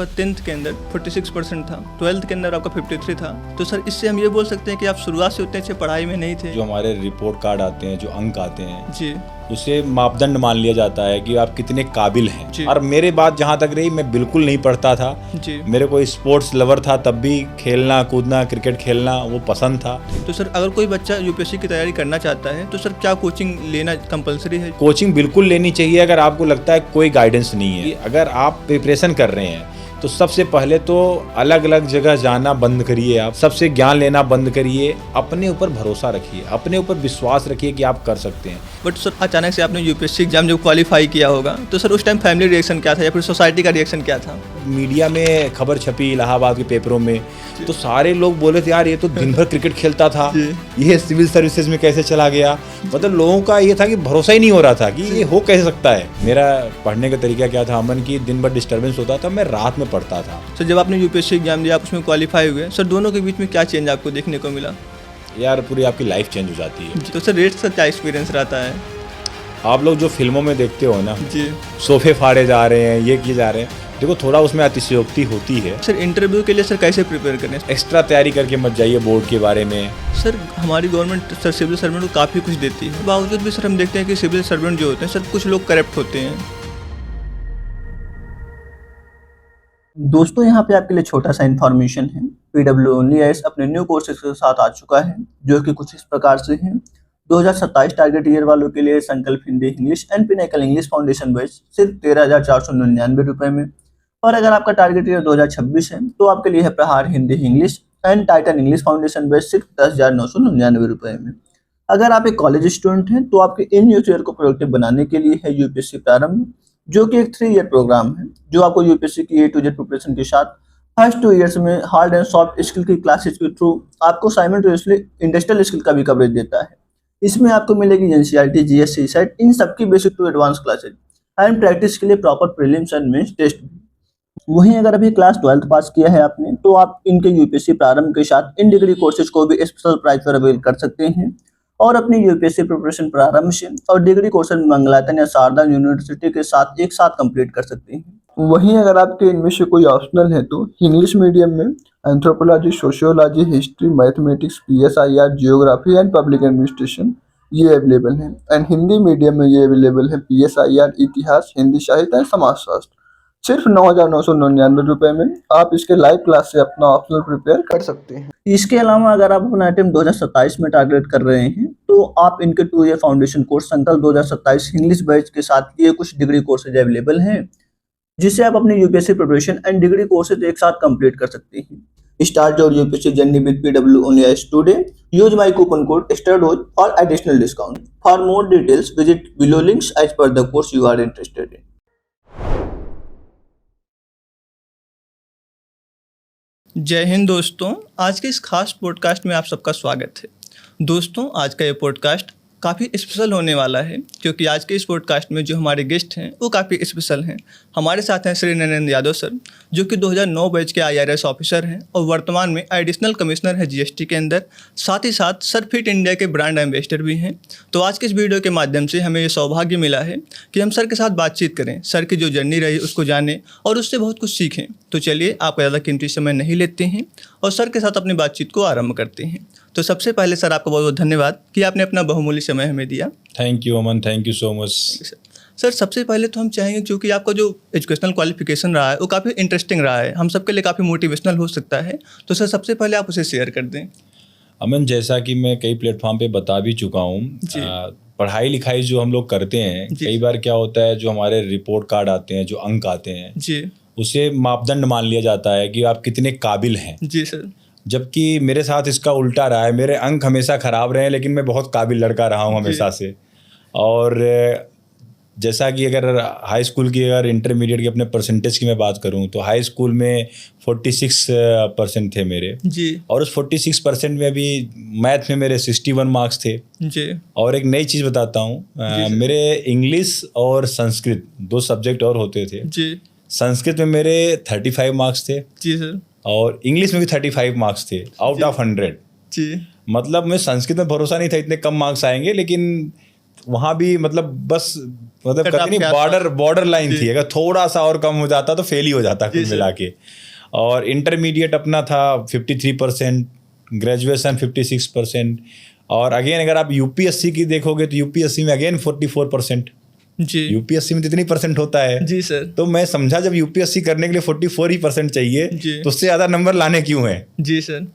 आपका 10th के अंदर 46% था, 12th के अंदर आपका 53 था। तो सर इससे हम ये बोल सकते हैं कि आप शुरुआत से उतने अच्छे पढ़ाई में नहीं थे। जो हमारे रिपोर्ट कार्ड आते हैं, जो अंक आते हैं जी, उसे मापदंड मान लिया जाता है कि आप कितने काबिल हैं। जी। और मेरे बात जहाँ तक रही, मैं बिल्कुल नहीं पढ़ता था। जी। मेरे को स्पोर्ट्स लवर था, तब भी खेलना कूदना क्रिकेट खेलना वो पसंद था। तो सर अगर कोई बच्चा यूपीएससी की तैयारी करना चाहता है तो सर क्या कोचिंग लेना कंपलसरी है? कोचिंग बिल्कुल लेनी चाहिए अगर आपको लगता है कोई गाइडेंस नहीं है। अगर आप प्रिपरेशन कर रहे हैं तो सबसे पहले तो अलग अलग जगह जाना बंद करिए, आप सबसे ज्ञान लेना बंद करिए, अपने ऊपर भरोसा रखिए, अपने ऊपर विश्वास रखिए कि आप कर सकते हैं। बट सर अचानक से आपने यूपीएससी एग्जाम जब क्वालिफाई किया होगा तो सर उस टाइम फैमिली रिएक्शन क्या था या फिर सोसाइटी का रिएक्शन क्या था? मीडिया में खबर छपी इलाहाबाद के पेपरों में, तो सारे लोग बोले थे यार ये तो दिन भर क्रिकेट खेलता था, ये सिविल सर्विसेज में कैसे चला गया। मतलब लोगों का ये था कि भरोसा ही नहीं हो रहा था कि ये हो कैसे सकता है। मेरा पढ़ने का तरीका क्या था अमन, की दिन भर डिस्टर्बेंस होता था, मैं रात में पढ़ता था। सर जब आपने यूपीएससी एग्जाम दिया, आप उसमें क्वालिफाई हुए, सर दोनों के बीच में क्या चेंज आपको देखने को मिला? यार पूरी आपकी लाइफ चेंज हो जाती है। तो सर रेट का क्या एक्सपीरियंस रहता है? आप लोग जो फिल्मों में देखते हो ना, जी, सोफे फाड़े जा रहे हैं, ये किए जा रहे हैं, देखो थोड़ा उसमें अतिशयोक्ति होती है। सर इंटरव्यू के लिए सर कैसे प्रिपेयर करें? एक्स्ट्रा तैयारी करके मत जाइए बोर्ड के बारे में। सर हमारी गवर्नमेंट सर सिविल सर्वेंट को काफ़ी कुछ देती है, बावजूद भी सर हम देखते हैं कि सिविल सर्वेंट जो होते हैं सर कुछ लोग करप्ट होते हैं। दोस्तों यहाँ पे आपके लिए छोटा सा इन्फॉर्मेशन है। PWOnlyIS अपने न्यू कोर्सेज के साथ आ चुका है जो कि कुछ इस प्रकार से हैं। 2027 टारगेट ईयर वालों के लिए संकल्प Hindi English and pinnacle English foundation batch सिर्फ 13,499 रुपये में। और अगर आपका टारगेट ईयर 2026 है तो आपके लिए है प्रहार Hindi English and Titan English foundation batch सिर्फ 10,999 रुपये में। अगर आप एक कॉलेज स्टूडेंट हैं तो आपके इन ईयर को प्रोडक्टिव बनाने के लिए है यूपीएससी प्रारंभ, जो कि एक 3 ईयर प्रोग्राम है जो आपको यूपीएससी की A to Z प्रिपरेशन के साथ फर्स्ट 2 ईयर्स में हार्ड एंड सॉफ्ट स्किल की क्लासेज के थ्रू आपको साइमल्टेनियसली इंडस्ट्रियल स्किल का भी कवरेज देता है। इसमें आपको मिलेगी एनसीईआरटी, जीएस, सेट, इन सबकी basic to advance classes and practice के लिए proper prelims and mains test भी। वहीं अगर अभी क्लास 12th पास किया है आपने तो आप इनके यूपीएससी प्रारंभ के साथ इन डिग्री कोर्सेज को भी स्पेशल प्राइस पर अवेल कर सकते हैं और अपनी यूपीएससी प्रिपरेशन प्रारंभ से और डिग्री कोर्सेज मंगलायतन या शारदा यूनिवर्सिटी के साथ एक साथ कंप्लीट कर सकते हैं। वहीं अगर आपके इनमें से कोई ऑप्शनल है तो इंग्लिश मीडियम में anthropology, sociology, history, mathematics, PSIR, geography and public administration ये अवेलेबल है। एंड हिंदी मीडियम में ये अवेलेबल है पीएसआईआर, इतिहास, हिंदी साहित्य एंड समाजशास्त्र। सिर्फ 9,999 रुपये में आप इसके लाइव क्लास से अपना ऑप्शनल प्रिपेयर कर सकते हैं। इसके अलावा अगर आप अपना अटेम्प्ट 2027 में टारगेट कर रहे हैं तो आप इनके 2 ईयर फाउंडेशन कोर्स संकल्प 2027 इंग्लिश बैच के साथ ये कुछ डिग्री कोर्सेज अवेलेबल हैं जिससे आप अपनी UPSC preparation and degree courses एक साथ कंप्लीट कर सकते हैं। Start your UPSC journey with PWOnlyIS today. Use my coupon code STARDOJ for additional discount. For more details visit below links as per the course you are interested in. Jai Hind दोस्तों, आज के इस खास पॉडकास्ट में आप सबका स्वागत है। दोस्तों आज का ये पॉडकास्ट काफ़ी स्पेशल होने वाला है क्योंकि आज के इस पॉडकास्ट में जो हमारे गेस्ट हैं वो काफ़ी स्पेशल हैं। हमारे साथ हैं श्री नरेंद्र यादव सर जो कि 2009 बैच के IRS ऑफिसर हैं और वर्तमान में एडिशनल कमिश्नर है GST के अंदर। साथ ही साथ सर फिट इंडिया के ब्रांड एम्बेसडर भी हैं। तो आज के इस वीडियो के माध्यम से हमें ये सौभाग्य मिला है कि हम सर के साथ बातचीत करें, सर की जो जर्नी रही उसको जानें और उससे बहुत कुछ सीखें। तो चलिए आपका ज़्यादा कीमती समय नहीं लेते हैं और सर के साथ अपनी बातचीत को आरंभ करते हैं। तो सबसे पहले सर आपका बहुत बहुत धन्यवाद कि आपने अपना बहुमूल्य समय हमें दिया। Thank you Aman, thank you so much. Sir सबसे पहले तो हम चाहेंगे क्योंकि आपका जो एजुकेशनल क्वालिफिकेशन रहा है वो काफ़ी इंटरेस्टिंग रहा है, हम सबके लिए काफ़ी मोटिवेशनल हो सकता है। तो सर सबसे पहले आप उसे शेयर कर दें। अमन, जैसा कि मैं कई प्लेटफॉर्म पे बता भी चुका हूँ, पढ़ाई लिखाई जो हम लोग करते हैं कई बार क्या होता है, जो हमारे रिपोर्ट कार्ड आते हैं, जो अंक आते हैं जी, उसे मापदंड मान लिया जाता है कि आप कितने काबिल हैं। जी सर। जबकि मेरे साथ इसका उल्टा रहा है, मेरे अंक हमेशा ख़राब रहे हैं लेकिन मैं बहुत काबिल लड़का रहा हूँ हमेशा से। और जैसा कि अगर हाई स्कूल की, अगर इंटरमीडिएट की अपने परसेंटेज की मैं बात करूं तो हाई स्कूल में 46% थे मेरे जी। और उस 46% में भी मैथ में मेरे 61 मार्क्स थे जी। और एक नई चीज़ बताता हूँ, मेरे इंग्लिश और संस्कृत 2 सब्जेक्ट और होते थे जी। संस्कृत में मेरे 35 मार्क्स थे जी सर। और इंग्लिश में भी 35 मार्क्स थे आउट ऑफ 100। जी। मतलब मैं संस्कृत में भरोसा नहीं था इतने कम मार्क्स आएंगे, लेकिन वहाँ भी मतलब बस मतलब कट ऑफ कहते नहीं के आसपास। बॉर्डर लाइन थी, अगर थोड़ा सा और कम हो जाता तो फेल ही हो जाता कुल सर। मिला के। और इंटरमीडिएट अपना था 53%, ग्रेजुएशन 56%, और अगेन अगर आप यूपीएससी की देखोगे तो यूपीएससी में अगेन 44%। जी यूपीएससी में तो इतनी परसेंट होता है। जी सर। तो मैं समझा जब यूपीएससी करने के लिए 44 ही परसेंट चाहिए जी। तो उससे ज़्यादा नंबर लाने क्यों हैं। जी सर।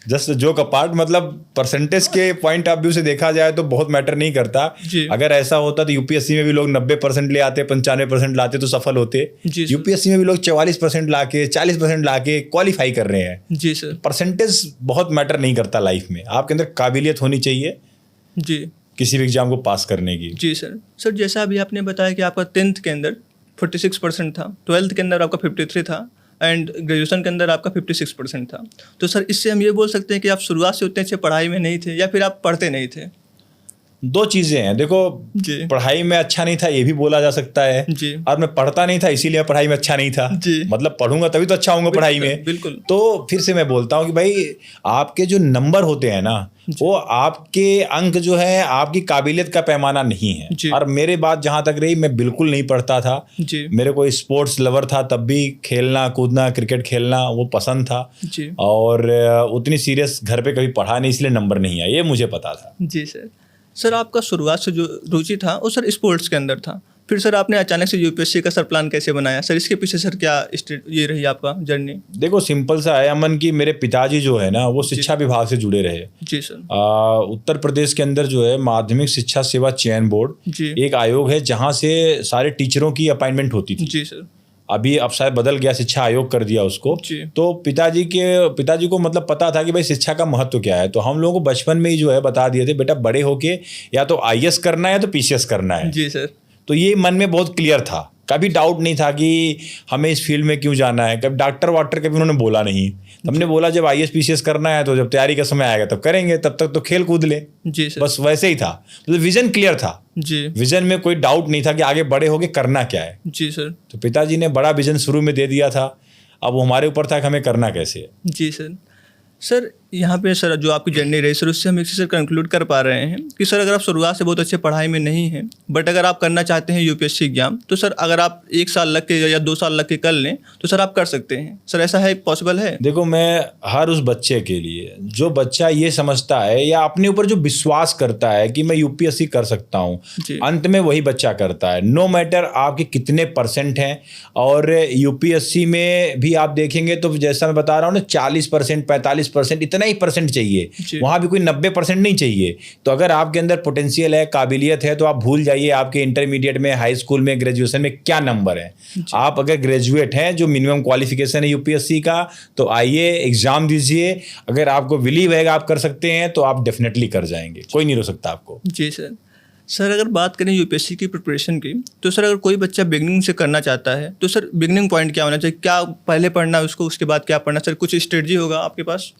जस्ट जोक अपार्ट, मतलब परसेंटेज के पॉइंट ऑफ व्यू से देखा जाए तो बहुत मैटर नहीं करता। जी। अगर ऐसा होता तो यूपीएससी में भी लोग 90% ले आते, 95% लाते तो सफल होते। जी सर। यूपीएससी में भी लोग 44% लाके 40% लाके क्वालिफाई कर रहे हैं। जी सर। परसेंटेज बहुत मैटर नहीं करता लाइफ में, आपके अंदर काबिलियत होनी चाहिए जी किसी भी एग्जाम को पास करने की। जी सर। सर जैसा अभी आपने बताया कि आपका 10th के अंदर 46% था, 12th के अंदर आपका 53 था एंड ग्रेजुएशन के अंदर आपका 56% था। तो सर इससे हम ये बोल सकते हैं कि आप शुरुआत से उतने अच्छे पढ़ाई में नहीं थे या फिर आप पढ़ते नहीं थे? दो चीजें हैं, देखो जी। पढ़ाई में अच्छा नहीं था ये भी बोला जा सकता है, जी। और मैं पढ़ता नहीं था इसीलिए पढ़ाई में अच्छा नहीं था। जी। मतलब पढ़ूंगा तभी तो अच्छा होऊंगा पढ़ाई में। बिल्कुल। तो फिर से मैं बोलता हूँ कि भाई आपके जो नंबर होते हैं ना वो आपके अंक जो है आपकी काबिलियत का पैमाना नहीं है। जी। और मेरे बात जहाँ तक रही, मैं बिल्कुल नहीं पढ़ता था। जी। मेरे को स्पोर्ट्स लवर था, तब भी खेलना कूदना क्रिकेट खेलना वो पसंद था। जी। और उतनी सीरियस घर पे कभी पढ़ा नहीं, इसलिए नंबर नहीं आया, ये मुझे पता था। जी सर। सर आपका शुरुआत से जो रुचि था वो सर स्पोर्ट्स के अंदर था, फिर सर आपने अचानक से यूपीएससी का सर प्लान कैसे बनाया सर? इसके पीछे सर क्या ये रही आपका जर्नी? देखो सिंपल सा है अमन की, मेरे पिताजी जो है ना वो शिक्षा विभाग से जुड़े रहे। जी सर। उत्तर प्रदेश के अंदर जो है माध्यमिक शिक्षा सेवा चयन बोर्ड जी। एक आयोग है जहाँ से सारे टीचरों की अपॉइंटमेंट होती थी। जी सर। अभी अब शायद बदल गया, शिक्षा आयोग कर दिया उसको। जी। तो पिताजी को मतलब पता था कि भाई शिक्षा का महत्व क्या है, तो हम लोगों को बचपन में ही जो है बता दिए थे बेटा बड़े होके या तो आईएएस करना है या तो पीसीएस करना है। जी सर। तो ये मन में बहुत क्लियर था, कभी डाउट नहीं था कि हमें इस फील्ड में क्यों जाना है। कभी डॉक्टर वाक्टर कभी उन्होंने बोला नहीं। हमने बोला जब आईएएस पीसीएस करना है तो जब तैयारी का समय आएगा तब करेंगे, तब तक तो खेल कूद ले। जी सर। बस वैसे ही था, तो विजन क्लियर था। जी। विजन में कोई डाउट नहीं था कि आगे बड़े होके करना क्या है। जी सर। तो पिताजी ने बड़ा विजन शुरू में दे दिया था, अब वो हमारे ऊपर था कि हमें करना कैसे है। जी सर। सर यहाँ पे सर जो आपकी जर्नी रही सर उससे हम एक चीज़ सर कंक्लूड कर पा रहे हैं कि सर अगर आप शुरुआत से बहुत अच्छे पढ़ाई में नहीं हैं बट अगर आप करना चाहते हैं यूपीएससी एग्जाम तो सर अगर आप 1 साल लग के या 2 साल लग के कर लें तो सर आप कर सकते हैं। सर ऐसा है, पॉसिबल है? देखो मैं हर उस बच्चे के लिए जो बच्चा ये समझता है या अपने ऊपर जो विश्वास करता है कि मैं यूपीएससी कर सकता हूँ, अंत में वही बच्चा करता है। नो मैटर आपके कितने परसेंट हैं। और यूपीएससी में भी आप देखेंगे तो जैसा मैं बता रहा हूँ ना 40% 45% इतना ही परसेंट चाहिए, वहाँ भी कोई 90% नहीं चाहिए। तो अगर आपके अंदर पोटेंशियल है, काबिलियत है, तो आप भूल जाइए आपके इंटरमीडिएट में, हाई स्कूल में, ग्रेजुएशन में क्या नंबर है। आप अगर ग्रेजुएट हैं जो मिनिमम क्वालिफिकेशन है यूपीएससी का तो आइए एग्जाम दीजिए। अगर आपको बिलीव है आप कर सकते हैं तो आप डेफिनेटली कर जाएंगे, कोई नहीं रोक सकता आपको। जी सर। सर अगर बात करें यूपीएससी की प्रिपरेशन की तो सर अगर कोई बच्चा बिगनिंग से करना चाहता है तो सर बिगनिंग पॉइंट क्या होना चाहिए? क्या पहले पढ़ना है उसको, उसके बाद क्या पढ़ना? सर कुछ स्ट्रेटजी होगा आपके पास?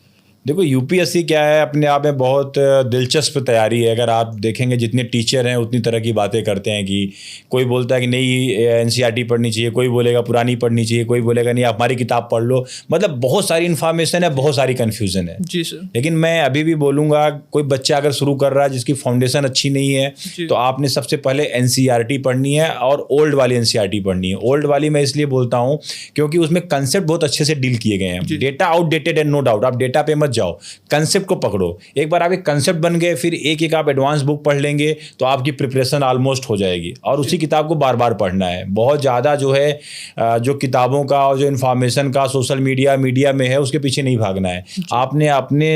देखो यूपीएससी क्या है, अपने आप में बहुत दिलचस्प तैयारी है। अगर आप देखेंगे जितने टीचर हैं उतनी तरह की बातें करते हैं कि कोई बोलता है कि नहीं एनसीईआरटी पढ़नी चाहिए, कोई बोलेगा पुरानी पढ़नी चाहिए, कोई बोलेगा नहीं आप हमारी किताब पढ़ लो। मतलब बहुत सारी इन्फॉर्मेशन है, बहुत सारी कन्फ्यूजन है। जी सर। लेकिन मैं अभी भी बोलूँगा कोई बच्चा अगर शुरू कर रहा है जिसकी फाउंडेशन अच्छी नहीं है तो आपने सबसे पहले एनसीईआरटी पढ़नी है और ओल्ड वाली एनसीईआरटी पढ़नी है। ओल्ड वाली मैं इसलिए बोलता हूँ क्योंकि उसमें कंसेप्ट बहुत अच्छे से डील किए गए हैं। डेटा आउटडेटेड है, नो डाउट। आप डेटा पे जाओ, कंसेप्ट को पकड़ो। एक बार आप एक कंसेप्ट बन गए फिर एक एक आप एडवांस बुक पढ़ लेंगे तो आपकी प्रिपरेशन ऑलमोस्ट हो जाएगी। और उसी किताब को बार बार पढ़ना है। बहुत ज़्यादा जो है जो किताबों का और जो इन्फॉर्मेशन का सोशल मीडिया में है उसके पीछे नहीं भागना है। आपने अपने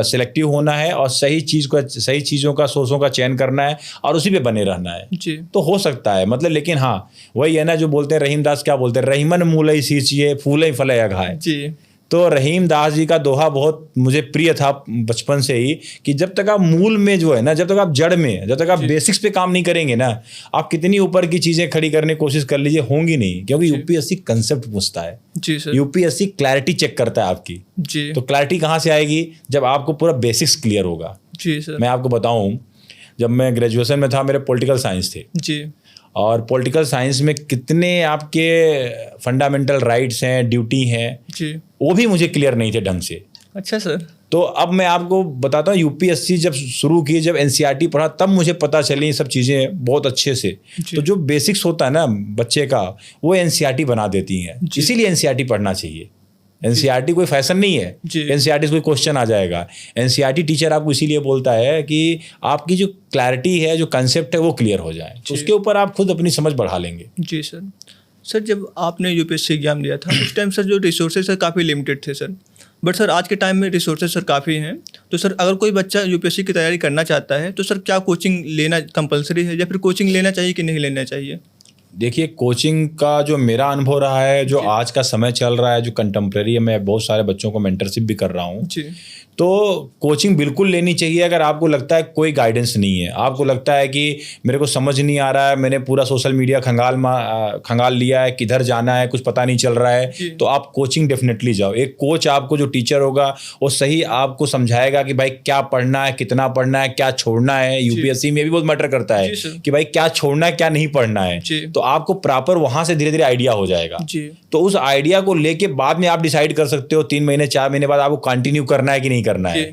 सिलेक्टिव होना है और सही चीज़ों का सोर्सों का चयन करना है और उसी पे बने रहना है। जी। तो हो सकता है मतलब, लेकिन हाँ वही है ना जो बोलते हैं रहीम दास, क्या बोलते हैं, रहीमन मूलई सींचिए फूलई फलई अघाए। जी। तो रहीम दास जी का दोहा बहुत मुझे प्रिय था बचपन से ही कि जब तक आप मूल में जो है ना, जब तक आप जड़ में, जब तक आप बेसिक्स पे काम नहीं करेंगे ना, आप कितनी ऊपर की चीज़ें खड़ी करने की कोशिश कर लीजिए होंगी नहीं। क्योंकि यूपीएससी कंसेप्ट पूछता है। जी सर। यूपीएससी क्लैरिटी चेक करता है आपकी। जी। तो क्लैरिटी कहाँ से आएगी? जब आपको पूरा बेसिक्स क्लियर होगा। जी सर। मैं आपको बताऊँ, जब मैं ग्रेजुएशन में था मेरे पॉलिटिकल साइंस थे। जी। और पॉलिटिकल साइंस में कितने आपके फंडामेंटल राइट्स हैं, ड्यूटी हैं, जी। वो भी मुझे क्लियर नहीं थे ढंग से। अच्छा सर। तो अब मैं आपको बताता हूँ, यूपीएससी जब शुरू की, जब एनसीईआरटी पढ़ा, तब मुझे पता चली ये सब चीज़ें बहुत अच्छे से। तो जो बेसिक्स होता है ना बच्चे का, वो एनसीईआरटी बना देती हैं। इसीलिए एनसीईआरटी पढ़ना चाहिए। एनसीईआरटी कोई फैशन नहीं है, एनसीईआरटी से कोई क्वेश्चन आ जाएगा। एनसीईआरटी टीचर आपको इसीलिए बोलता है कि आपकी जो क्लैरिटी है, जो कंसेप्ट है, वो क्लियर हो जाए, तो उसके ऊपर आप खुद अपनी समझ बढ़ा लेंगे। जी सर। सर जब आपने यूपीएससी एग्जाम दिया था उस टाइम सर जो रिसोर्सेज सर काफ़ी लिमिटेड थे सर, बट सर आज के टाइम में रिसोर्सेज सर काफ़ी हैं। तो सर अगर कोई बच्चा यूपीएससी की तैयारी करना चाहता है तो सर क्या कोचिंग लेना कंपलसरी है या फिर कोचिंग लेना चाहिए कि नहीं लेना चाहिए? देखिए, कोचिंग का जो मेरा अनुभव रहा है, जो आज का समय चल रहा है, जो कंटेम्प्रेरी है, मैं बहुत सारे बच्चों को मेंटरशिप भी कर रहा हूँ, तो कोचिंग बिल्कुल लेनी चाहिए। अगर आपको लगता है कोई गाइडेंस नहीं है, आपको लगता है कि मेरे को समझ नहीं आ रहा है, मैंने पूरा सोशल मीडिया खंगाल लिया है, किधर जाना है कुछ पता नहीं चल रहा है, तो आप कोचिंग डेफिनेटली जाओ। एक कोच आपको, जो टीचर होगा, वो सही आपको समझाएगा कि भाई क्या पढ़ना है, कितना पढ़ना है, क्या छोड़ना है। यूपीएससी में भी बहुत मैटर करता है कि भाई क्या छोड़ना है, क्या नहीं पढ़ना है, तो आपको प्रॉपर वहां से धीरे धीरे आइडिया हो जाएगा। तो उस आइडिया को लेके बाद में आप डिसाइड कर सकते हो 3 महीने 4 महीने बाद आपको कंटिन्यू करना है कि नहीं करना है।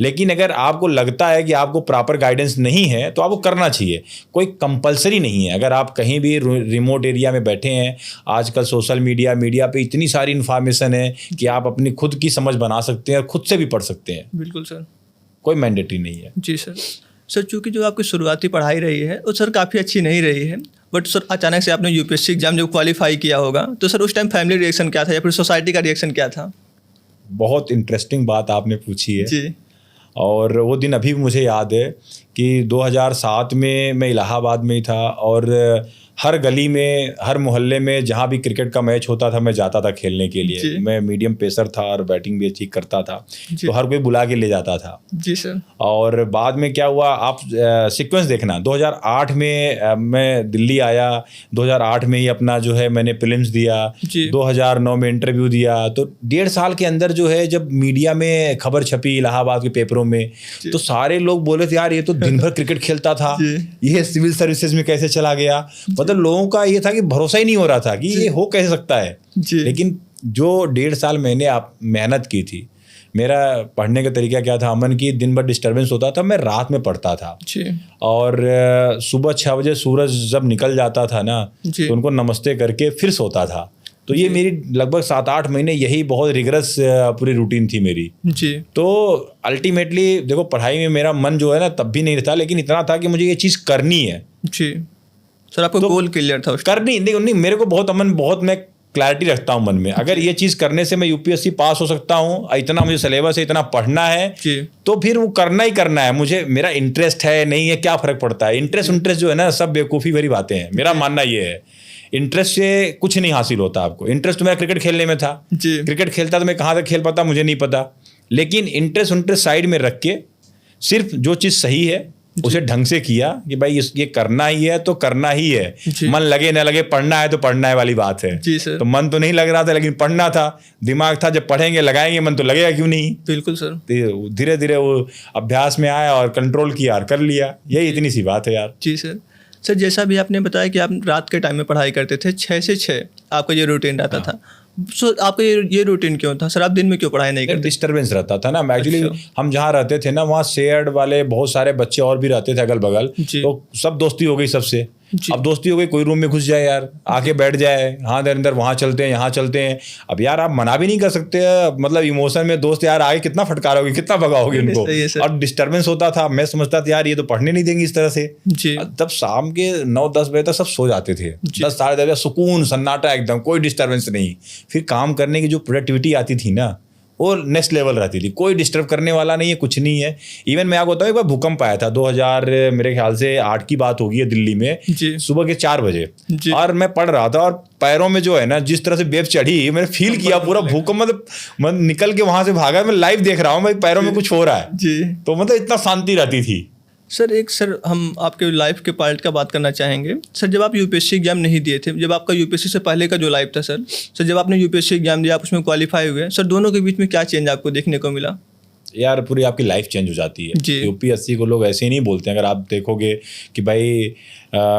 लेकिन अगर आपको लगता है कि आपको प्रॉपर गाइडेंस नहीं है तो आपको करना चाहिए, कोई कंपलसरी नहीं है। अगर आप कहीं भी रिमोट एरिया में बैठे हैं, आजकल सोशल मीडिया पे इतनी सारी इन्फॉर्मेशन है कि आप अपनी खुद की समझ बना सकते हैं और खुद से भी पढ़ सकते हैं। बिल्कुल सर, कोई मैंडेटरी नहीं है। जी सर। सर चूँकि जो आपकी शुरुआती पढ़ाई रही है वो सर काफ़ी अच्छी नहीं रही है, बट सर अचानक से आपने यूपीएससी एग्जाम जब क्वालिफाई किया होगा तो सर उस टाइम फैमिली रिएक्शन क्या था या फिर सोसाइटी का रिएक्शन क्या था? बहुत इंटरेस्टिंग बात आपने पूछी है जी। और वो दिन अभी भी मुझे याद है कि 2007 में मैं इलाहाबाद में ही था और हर गली में, हर मोहल्ले में जहाँ भी क्रिकेट का मैच होता था मैं जाता था खेलने के लिए। मैं मीडियम पेसर था और बैटिंग भी अच्छी करता था, तो हर कोई बुला के ले जाता था। जी सर। और बाद में क्या हुआ, आप सीक्वेंस देखना, 2008 में मैं दिल्ली आया, 2008 में ही अपना जो है मैंने प्रीलिम्स दिया, 2009 में इंटरव्यू दिया। तो 1.5 साल के अंदर जो है जब मीडिया में खबर छपी इलाहाबाद के पेपरों में, तो सारे लोग बोले थे यार ये तो दिन भर क्रिकेट खेलता था, ये सिविल सर्विसेज में कैसे चला गया। मतलब लोगों का ये था कि भरोसा ही नहीं हो रहा था कि ये हो कैसे सकता है। लेकिन जो 1.5 साल मैंने मेहनत की थी, मेरा पढ़ने का तरीका क्या था अमन, की दिन भर डिस्टर्बेंस होता था, मैं रात में पढ़ता था और सुबह 6 बजे सूरज जब निकल जाता था ना तो उनको नमस्ते करके फिर सोता था। तो ये मेरी लगभग 7-8 महीने यही बहुत रिगरस पूरी रूटीन थी मेरी। तो अल्टीमेटली देखो, पढ़ाई में मेरा मन जो है ना तब भी नहीं था, लेकिन इतना था कि मुझे ये चीज़ करनी है। सर आपको गोल क्लियर था करनी नहीं, मेरे को बहुत अमन, बहुत मैं क्लैरिटी रखता हूँ मन में, अगर ये चीज़ करने से मैं यूपीएससी पास हो सकता हूँ, इतना मुझे सिलेबस है, इतना पढ़ना है, तो फिर वो करना ही करना है। मुझे मेरा इंटरेस्ट है नहीं है क्या फ़र्क पड़ता है। इंटरेस्ट जो है ना सब बेवकूफ़ी भरी बातें हैं। मेरा मानना ये है इंटरेस्ट से कुछ नहीं हासिल होता आपको। इंटरेस्ट तो मेरा क्रिकेट खेलने में था, क्रिकेट खेलता तो मैं कहाँ तक खेल पाता मुझे नहीं पता, लेकिन इंटरेस्ट साइड में रख के सिर्फ जो चीज़ सही है उसे ढंग से किया कि भाई ये करना ही है तो करना ही है, मन लगे ना लगे, पढ़ना है तो पढ़ना है वाली बात है। तो मन तो नहीं लग रहा था लेकिन पढ़ना था, दिमाग था जब पढ़ेंगे लगाएंगे मन तो लगेगा क्यों नहीं। बिल्कुल सर। धीरे धीरे वो अभ्यास में आया और कंट्रोल किया और कर लिया, यही इतनी सी बात है यार। जी सर। सर जैसा भी आपने बताया कि आप रात के टाइम में पढ़ाई करते थे, 6 से 6 आपका ये रूटीन रहता था, सो आपका ये रूटीन क्यों था सर? आप दिन में क्यों पढ़ाई नहीं करते? डिस्टर्बेंस रहता था ना एक्चुअली। हम जहाँ रहते थे ना वहाँ शेयर्ड वाले बहुत सारे बच्चे और भी रहते थे अगल बगल, तो सब दोस्ती हो गई सबसे। अब दोस्ती हो गई, कोई रूम में घुस जाए यार, आके बैठ जाए, हाँ अंदर वहाँ चलते हैं यहाँ चलते हैं। अब यार आप मना भी नहीं कर सकते, मतलब इमोशन में दोस्त यार आगे कितना फटकारोगे, कितना भगाओगे उनको। और डिस्टर्बेंस होता था, मैं समझता था यार ये तो पढ़ने नहीं देंगे इस तरह से। तब शाम के 9-10 बजे तक सब सो जाते थे, 10 साढ़े 10 सुकून सन्नाटा एकदम, कोई डिस्टर्बेंस नहीं। फिर काम करने की जो प्रोडक्टिविटी आती थी ना वो नेक्स्ट लेवल रहती थी, कोई डिस्टर्ब करने वाला नहीं है, कुछ नहीं है। इवन मैं आपको बताऊँ, एक बार भूकंप आया था 2000 मेरे ख्याल से 8 की बात होगी है दिल्ली में, सुबह के 4 बजे, और मैं पढ़ रहा था और पैरों में जो है ना जिस तरह से वेव चढ़ी, मैंने फील किया पूरा भूकंप, मतलब निकल के वहां से भागा, मैं लाइव देख रहा हूँ भाई पैरों में कुछ हो रहा है। तो मतलब इतना शांति रहती थी। सर हम आपके लाइफ के पार्ट का बात करना चाहेंगे। सर जब आप यूपीएससी एग्जाम नहीं दिए थे, जब आपका यूपीएससी से पहले का जो लाइफ था सर जब आपने यूपीएससी एग्जाम दिया, आप उसमें क्वालिफाई हुए, सर दोनों के बीच में क्या चेंज आपको देखने को मिला? यार पूरी आपकी लाइफ चेंज हो जाती है। जी। यूपीएससी को लोग ऐसे ही नहीं बोलते हैं। अगर आप देखोगे कि भाई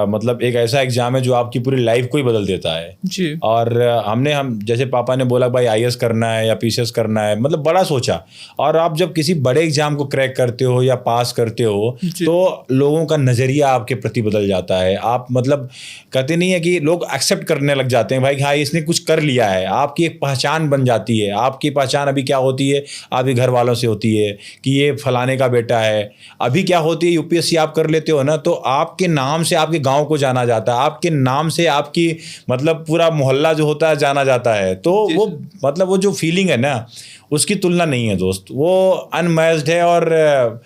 मतलब एक ऐसा एग्जाम है जो आपकी पूरी लाइफ को ही बदल देता है। जी। और हम जैसे पापा ने बोला भाई आईएएस करना है या पीसीएस करना है, मतलब बड़ा सोचा। और आप जब किसी बड़े एग्जाम को क्रैक करते हो या पास करते हो तो लोगों का नज़रिया आपके प्रति बदल जाता है। आप मतलब कहते नहीं है कि लोग एक्सेप्ट करने लग जाते हैं, भाई हाँ इसने कुछ कर लिया है। आपकी एक पहचान बन जाती है। आपकी पहचान अभी क्या होती है, आपके घर वालों से होती है कि ये फलाने का बेटा है। अभी क्या होती है, यूपीएससी आप कर लेते हो ना तो आपके नाम से आपके गांव को जाना जाता है, आपके नाम से आपकी मतलब पूरा मोहल्ला जो होता है जाना जाता है। तो वो मतलब वो जो फीलिंग है ना उसकी तुलना नहीं है दोस्त, वो अनमैच्ड है और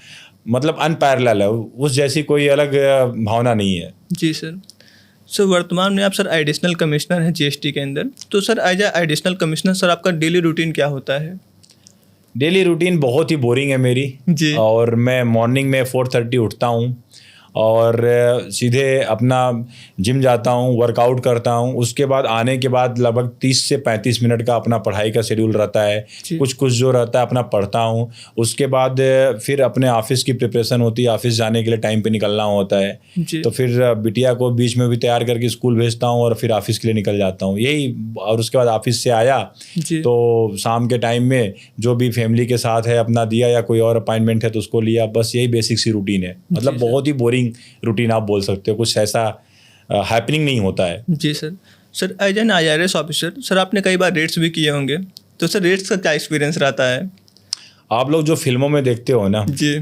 मतलब अनपैरेलल है। उस जैसी कोई अलग भावना नहीं है। जी सर। सर वर्तमान में आप सर एडिशनल कमिश्नर हैं जीएसटी के अंदर। तो sir as additional commissioner sir आपका डेली रूटीन क्या होता है? डेली रूटीन बहुत ही बोरिंग है मेरी जी। और मैं मॉर्निंग में 4:30 उठता हूँ और सीधे अपना जिम जाता हूँ, वर्कआउट करता हूँ। उसके बाद आने के बाद लगभग 30 से 35 मिनट का अपना पढ़ाई का शेड्यूल रहता है। कुछ जो रहता है अपना पढ़ता हूँ। उसके बाद फिर अपने ऑफिस की प्रिपरेशन होती है, ऑफिस जाने के लिए टाइम पे निकलना होता है। तो फिर बिटिया को बीच में भी तैयार करके स्कूल भेजता हूँ और फिर ऑफिस के लिए निकल जाता हूँ, यही। और उसके बाद ऑफिस से आया तो शाम के टाइम में जो भी फैमिली के साथ है अपना दिया, या कोई और अपॉइंटमेंट है तो उसको लिया। बस यही बेसिक सी रूटीन है। मतलब बहुत ही बोरिंग रूटीन आप बोल सकते हो, कुछ ऐसा हैपनिंग नहीं होता है। जी sir. Sir as an IRS officer sir आपने कई बार रेड्स भी किए होंगे, तो सर रेड्स का क्या एक्सपीरियंस रहता है? आप लोग जो फिल्मों में देखते हो ना जी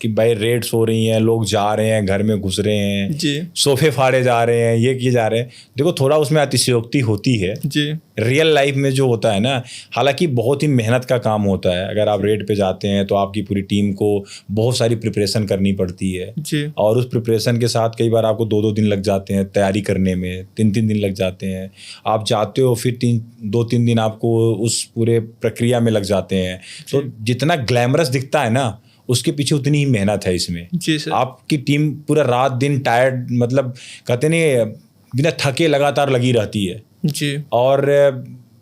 कि भाई रेड्स हो रही हैं, लोग जा रहे हैं, घर में घुस रहे हैं, जी सोफे फाड़े जा रहे हैं, ये किए जा रहे हैं, देखो थोड़ा उसमें अतिशयोक्ति होती है। जी रियल लाइफ में जो होता है ना, हालांकि बहुत ही मेहनत का काम होता है। अगर आप रेड पे जाते हैं तो आपकी पूरी टीम को बहुत सारी प्रिपरेशन करनी पड़ती है जी और उस प्रिपरेशन के साथ कई बार आपको 2-2 दिन लग जाते हैं तैयारी करने में, 3-3 दिन लग जाते हैं। आप जाते हो फिर 2-3 दिन आपको उस पूरे प्रक्रिया में लग जाते हैं। तो जितना ग्लैमरस दिखता है ना उसके पीछे उतनी ही मेहनत है इसमें। जी सर। आपकी टीम पूरा रात दिन टायर्ड, मतलब कहते नहीं बिना थके लगातार लगी रहती है। जी। और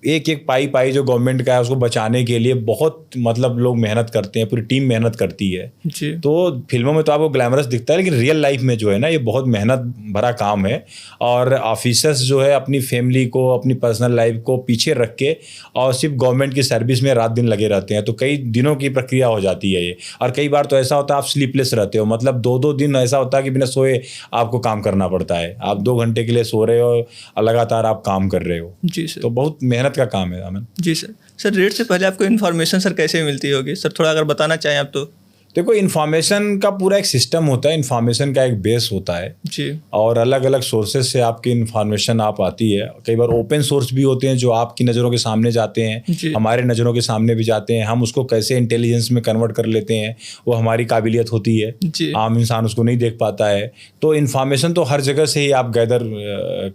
एक एक पाई जो गवर्नमेंट का है उसको बचाने के लिए बहुत मतलब लोग मेहनत करते हैं, पूरी टीम मेहनत करती है। जी। तो फिल्मों में तो आपको ग्लैमरस दिखता है, लेकिन रियल लाइफ में जो है ना ये बहुत मेहनत भरा काम है। और ऑफिसर्स जो है अपनी फैमिली को, अपनी पर्सनल लाइफ को पीछे रख के और सिर्फ गवर्नमेंट की सर्विस में रात दिन लगे रहते हैं। तो कई दिनों की प्रक्रिया हो जाती है ये। और कई बार तो ऐसा होता है आप स्लीपलेस रहते हो, मतलब 2-2 दिन ऐसा होता है कि बिना सोए आपको काम करना पड़ता है। आप 2 घंटे के लिए सो रहे हो और लगातार आप काम कर रहे हो। जी सर। तो बहुत मेहनत का काम है अमन। जी सर। सर रेट से पहले आपको इन्फॉर्मेशन सर कैसे मिलती होगी सर, थोड़ा अगर बताना चाहें आप तो? देखो इन्फॉर्मेशन का पूरा एक सिस्टम होता है, इन्फॉर्मेशन का एक बेस होता है जी। और अलग अलग सोर्सेज से आपकी इन्फॉर्मेशन आप आती है। कई बार ओपन सोर्स भी होते हैं जो आपकी नज़रों के सामने जाते हैं, हमारे नज़रों के सामने भी जाते हैं। हम उसको कैसे इंटेलिजेंस में कन्वर्ट कर लेते हैं वो हमारी काबिलियत होती है, आम इंसान उसको नहीं देख पाता है। तो इन्फॉर्मेशन तो हर जगह से ही आप गैदर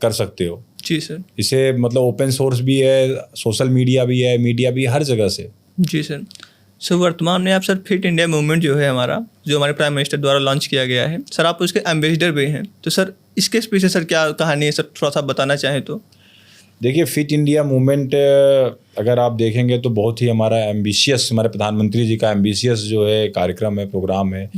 कर सकते हो। जी सर। इसे मतलब ओपन सोर्स भी है, सोशल मीडिया भी है, मीडिया भी, हर जगह से। जी सर। सर वर्तमान में आप सर फिट इंडिया मूवमेंट जो है हमारा, जो हमारे प्राइम मिनिस्टर द्वारा लॉन्च किया गया है सर, आप उसके एम्बेसडर भी हैं। तो सर इसके पीछे सर क्या कहानी है सर, थोड़ा सा बताना चाहें तो? देखिए फिट इंडिया मूवमेंट अगर आप देखेंगे तो बहुत ही हमारा एम्बिशियस, हमारे प्रधानमंत्री जी का एम्बिशियस जो है कार्यक्रम है, प्रोग्राम है।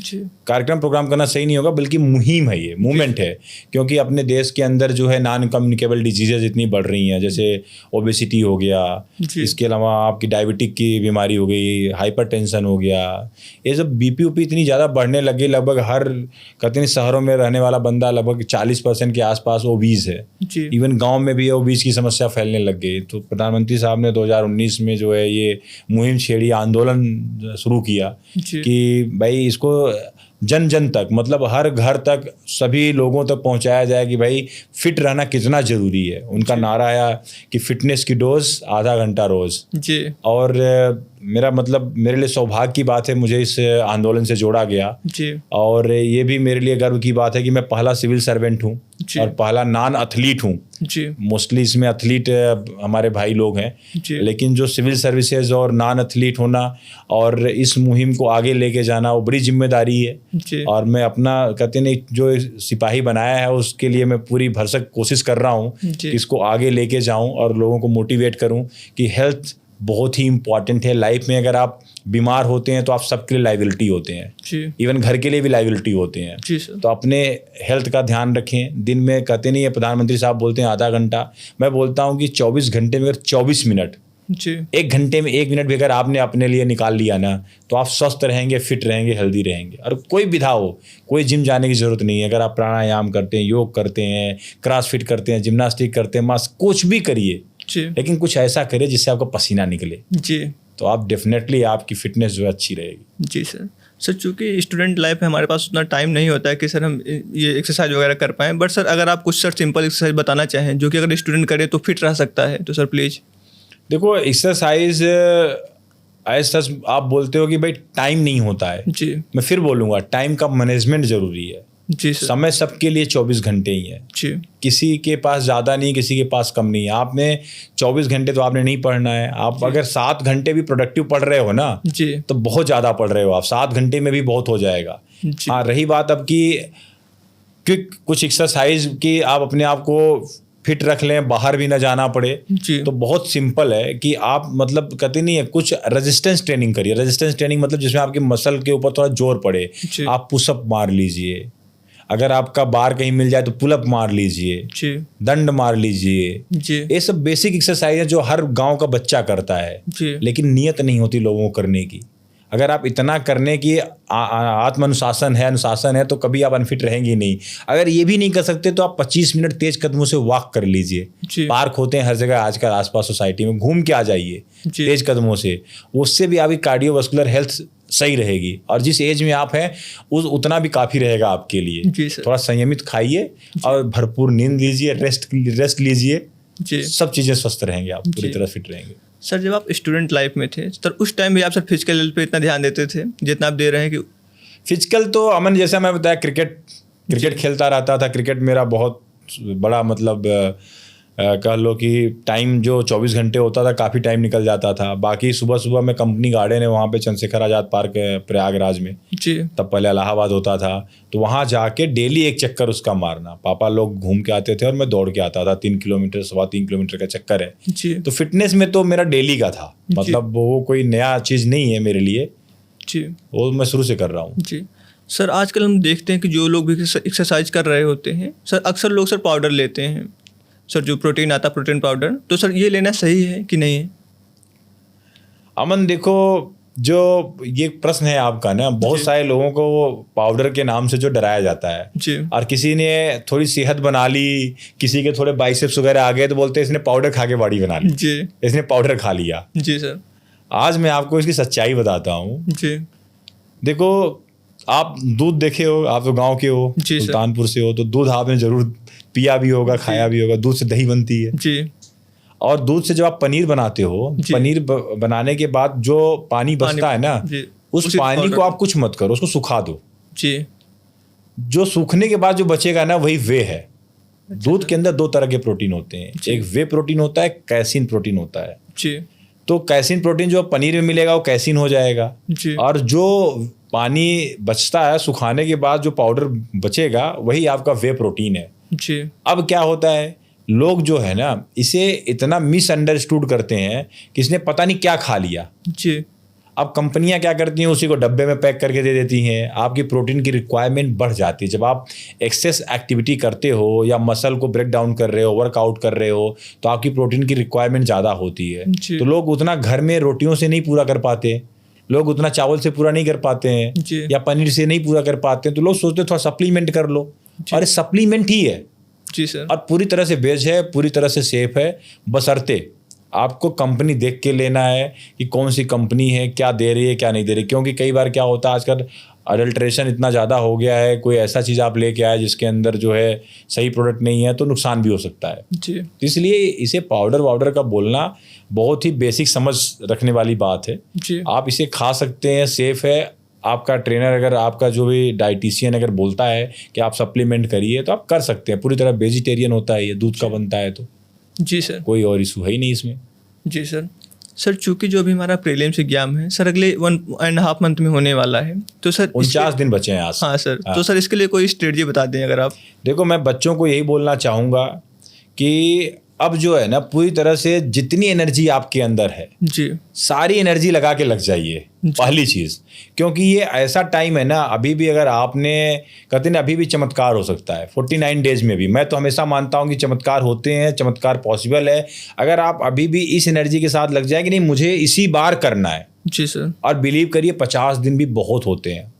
कार्यक्रम प्रोग्राम करना सही नहीं होगा, बल्कि मुहिम है, ये मूवमेंट है। क्योंकि अपने देश के अंदर जो है नॉन कम्युनिकेबल डिजीजेज इतनी बढ़ रही हैं, जैसे ओबेसिटी हो गया, इसके अलावा आपकी डायबिटिक की बीमारी हो गई, हाइपर टेंशन हो गया, ये सब बीपी उपी इतनी ज़्यादा बढ़ने लगी। लगभग हर कहते हैं शहरों में रहने वाला बंदा लगभग 40% के आसपास ओबीज है। इवन गाँव में भी ओबीज की समस्या फैलने लग गई। तो प्रधानमंत्री साहब ने 2019 में जो है ये मुहिम छेड़ी, आंदोलन शुरू किया कि भाई इसको जन जन तक, मतलब हर घर तक, सभी लोगों तक पहुंचाया जाए कि भाई फिट रहना कितना ज़रूरी है। उनका नारा है कि फिटनेस की डोज आधा घंटा रोज़। जी। और मेरा मतलब मेरे लिए सौभाग्य की बात है, मुझे इस आंदोलन से जोड़ा गया। जी। और ये भी मेरे लिए गर्व की बात है कि मैं पहला सिविल सर्वेंट हूँ और पहला नॉन एथलीट हूँ। जी। मोस्टली इसमें एथलीट हमारे भाई लोग हैं, लेकिन जो सिविल सर्विसेज और नॉन एथलीट होना और इस मुहिम को आगे लेके जाना वो बड़ी जिम्मेदारी है। जी। और मैं अपना कहते नहीं जो सिपाही बनाया है उसके लिए मैं पूरी भरसक कोशिश कर रहा हूँ कि इसको आगे लेके जाऊँ और लोगों को मोटिवेट करूँ कि हेल्थ बहुत ही इंपॉर्टेंट है लाइफ में। अगर आप बीमार होते हैं तो आप सबके लिए लाइबिलिटी होते हैं, जी इवन घर के लिए भी लाइबिलिटी होते हैं। जी सर। तो अपने हेल्थ का ध्यान रखें। दिन में कहते नहीं है, प्रधानमंत्री साहब बोलते हैं आधा घंटा, मैं बोलता हूँ कि 24 घंटे में अगर 24 मिनट, जी 1 घंटे में 1 मिनट भी अगर आपने अपने लिए निकाल लिया ना, तो आप स्वस्थ रहेंगे, फिट रहेंगे, हेल्दी रहेंगे। और कोई विधा हो, कोई जिम जाने की ज़रूरत नहीं है। अगर आप प्राणायाम करते हैं, योग करते हैं, क्रॉसफिट करते हैं, जिम्नास्टिक करते हैं, मास कुछ भी करिए, जी लेकिन कुछ ऐसा करिए जिससे आपका पसीना निकले, जी तो आप डेफिनेटली आपकी फिटनेस जो है अच्छी रहेगी। जी सर। सर चूँकि स्टूडेंट लाइफ में हमारे पास उतना टाइम नहीं होता है कि सर हम ये एक्सरसाइज वगैरह कर पाएँ, बट सर अगर आप कुछ सर सिंपल एक्सरसाइज बताना चाहें जो कि अगर स्टूडेंट करे तो फिट रह सकता है, तो सर प्लीज़। देखो, एक्सरसाइज ऐसा आप बोलते हो कि भाई टाइम नहीं होता है, जी मैं फिर बोलूँगा टाइम का मैनेजमेंट ज़रूरी है। जी सर। समय सबके लिए 24 घंटे ही है, जी किसी के पास ज़्यादा नहीं, किसी के पास कम नहीं है। आपने 24 घंटे तो आपने नहीं पढ़ना है। आप अगर 7 घंटे भी प्रोडक्टिव पढ़ रहे हो ना, जी तो बहुत ज़्यादा पढ़ रहे हो आप, 7 घंटे में भी बहुत हो जाएगा। जी हाँ, रही बात अब की क्विक कुछ एक्सरसाइज की, आप अपने आप को फिट रख लें, बाहर भी ना जाना पड़े, जी तो बहुत सिंपल है कि आप मतलब कहते नहीं है, कुछ रेजिस्टेंस ट्रेनिंग करिए। रेजिस्टेंस ट्रेनिंग मतलब जिसमें आपके मसल के ऊपर थोड़ा जोर पड़े। जी आप पुशअप मार लीजिए, अगर आपका बार कहीं मिल जाए तो पुलअप मार लीजिए, जी दंड मार लीजिए। जी ये सब बेसिक एक्सरसाइज है जो हर गांव का बच्चा करता है, जी लेकिन नियत नहीं होती लोगों को करने की। अगर आप इतना करने की आत्म अनुशासन है तो कभी आप अनफिट रहेंगे नहीं। अगर ये भी नहीं कर सकते तो आप 25 मिनट तेज कदमों से वॉक कर लीजिए। जी पार्क होते हैं हर जगह आजकल आसपास सोसाइटी में, घूम के आ जाइए जी तेज कदमों से। उससे भी आपकी कार्डियोवास्कुलर हेल्थ सही रहेगी, और जिस एज में आप हैं उतना भी काफ़ी रहेगा आपके लिए। जी सर। थोड़ा संयमित खाइए और भरपूर नींद लीजिए, रेस्ट लीजिए, जी सब चीज़ें स्वस्थ रहेंगे, आप पूरी जी। तरह फिट रहेंगे। सर जब आप स्टूडेंट लाइफ में थे सर, उस टाइम भी आप सर फिजिकल हेल्थ पे इतना ध्यान देते थे जितना आप दे रहे हैं कि? फिजिकल तो अमन, जैसा मैं बताया, क्रिकेट खेलता रहता था। क्रिकेट मेरा बहुत बड़ा मतलब कह लो कि टाइम जो 24 घंटे होता था, काफ़ी टाइम निकल जाता था। बाकी सुबह सुबह में कंपनी गार्डन है वहाँ पे, चंद्रशेखर आज़ाद पार्क है प्रयागराज में, जी तब पहले इलाहाबाद होता था, तो वहाँ जाके डेली एक चक्कर उसका मारना। पापा लोग घूम के आते थे और मैं दौड़ के आता था। 3 किलोमीटर 3.25 किलोमीटर का चक्कर है। जी तो फिटनेस में तो मेरा डेली का था, मतलब वो कोई नया चीज़ नहीं है मेरे लिए, जी वो मैं शुरू से कर रहा हूँ। जी। सर आजकल हम देखते हैं कि जो लोग भी एक्सरसाइज कर रहे होते हैं सर, अक्सर लोग सर पाउडर लेते हैं सर, जो प्रोटीन आता है प्रोटीन पाउडर, तो सर ये लेना सही है कि नहीं है? अमन देखो, जो ये प्रश्न है आपका ना, बहुत सारे लोगों को पाउडर के नाम से जो डराया जाता है, जी और किसी ने थोड़ी सेहत बना ली, किसी के थोड़े बाइसेप्स वगैरह आ गए तो बोलते हैं इसने पाउडर खा के बॉडी बना ली, जी इसने पाउडर खा लिया। जी सर। आज मैं आपको इसकी सच्चाई बताता हूँ। जी देखो, आप दूध देखे हो, आप तो गांव के हो, जी सर। सुल्तानपुर से हो, तो दूध आपने जरूर पिया भी होगा, खाया भी होगा। दूध से दही बनती है, जी और दूध से जब आप पनीर बनाते हो, जी। पनीर बनाने के बाद जो पानी बचता है ना, जी उस उसी पानी पाउडर को आप कुछ मत करो, उसको सुखा दो। जी जो सूखने के बाद जो बचेगा ना, वही वे है। दूध के अंदर 2 तरह के प्रोटीन होते हैं, एक वे प्रोटीन होता है, कैसीन प्रोटीन होता है। जी तो कैसीन प्रोटीन जो पनीर में मिलेगा वो कैसीन हो जाएगा, जी और जो पानी बचता है सुखाने के बाद जो पाउडर बचेगा वही आपका वे प्रोटीन है। जी अब क्या होता है, लोग जो है ना इसे इतना मिसअंडरस्टूड करते हैं कि इसने पता नहीं क्या खा लिया। जी अब कंपनियां क्या करती हैं, उसी को डब्बे में पैक करके दे देती हैं। आपकी प्रोटीन की रिक्वायरमेंट बढ़ जाती है जब आप एक्सेस एक्टिविटी करते हो या मसल को ब्रेक डाउन कर रहे हो, वर्कआउट कर रहे हो, तो आपकी प्रोटीन की रिक्वायरमेंट ज़्यादा होती है। जी। तो लोग उतना घर में रोटियों से नहीं पूरा कर पाते, लोग उतना चावल से पूरा नहीं कर पाते हैं, जी। या पनीर से नहीं पूरा कर पाते हैं, तो लोग सोचते हैं थोड़ा सप्लीमेंट कर लो, और सप्लीमेंट ही है। जी सर। और पूरी तरह से वेज है, पूरी तरह से सेफ है, बशर्ते आपको कंपनी देख के लेना है कि कौन सी कंपनी है, क्या दे रही है, क्या नहीं दे रही। क्योंकि कई बार क्या होता है, आजकल अडल्ट्रेशन इतना ज़्यादा हो गया है, कोई ऐसा चीज़ आप लेके आए जिसके अंदर जो है सही प्रोडक्ट नहीं है, तो नुकसान भी हो सकता है। जी तो इसलिए इसे पाउडर वाउडर का बोलना बहुत ही बेसिक समझ रखने वाली बात है। जी आप इसे खा सकते हैं, सेफ है। आपका ट्रेनर, अगर आपका जो भी डाइटिशियन अगर बोलता है कि आप सप्लीमेंट करिए, तो आप कर सकते हैं। पूरी तरह वेजिटेरियन होता है, ये दूध का बनता है, तो जी सर। कोई और इशू है ही नहीं इसमें। जी सर। सर चूँकि जो अभी हमारा प्रीलिम्स एग्जाम है सर अगले 1.5 मंथ में होने वाला है, तो सर 49 दिन बचे हैं आज। हाँ सर। तो सर इसके लिए कोई स्ट्रेटजी बता दें अगर आप। देखो, मैं बच्चों को यही बोलना चाहूँगा कि अब जो है ना पूरी तरह से जितनी एनर्जी आपके अंदर है जी सारी एनर्जी लगा के लग जाइए, पहली चीज़। क्योंकि ये ऐसा टाइम है ना, अभी भी अगर आपने कहते हैं अभी भी चमत्कार हो सकता है 49 डेज में भी। मैं तो हमेशा मानता हूँ कि चमत्कार होते हैं, चमत्कार पॉसिबल है अगर आप अभी भी इस एनर्जी के साथ लग जाए कि नहीं मुझे इसी बार करना है। जी सर। और बिलीव करिए 50 दिन भी बहुत होते हैं,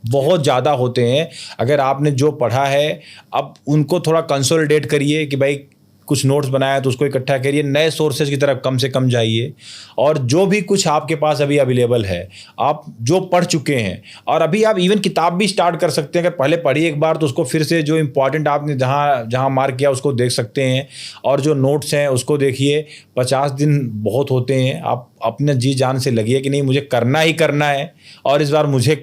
बहुत ज़्यादा होते हैं। अगर आपने जो पढ़ा है अब उनको थोड़ा कंसोलिडेट करिए कि भाई कुछ नोट्स बनाया तो उसको इकट्ठा करिए, नए सोर्सेज की तरफ कम से कम जाइए, और जो भी कुछ आपके पास अभी अवेलेबल है आप जो पढ़ चुके हैं, और अभी आप इवन किताब भी स्टार्ट कर सकते हैं। अगर पहले पढ़ी एक बार तो उसको फिर से जो इम्पोर्टेंट आपने जहाँ जहाँ मार्क किया उसको देख सकते हैं, और जो नोट्स हैं उसको देखिए। 50 दिन बहुत होते हैं, आप अपने जी जान से लगिए कि नहीं मुझे करना ही करना है और इस बार मुझे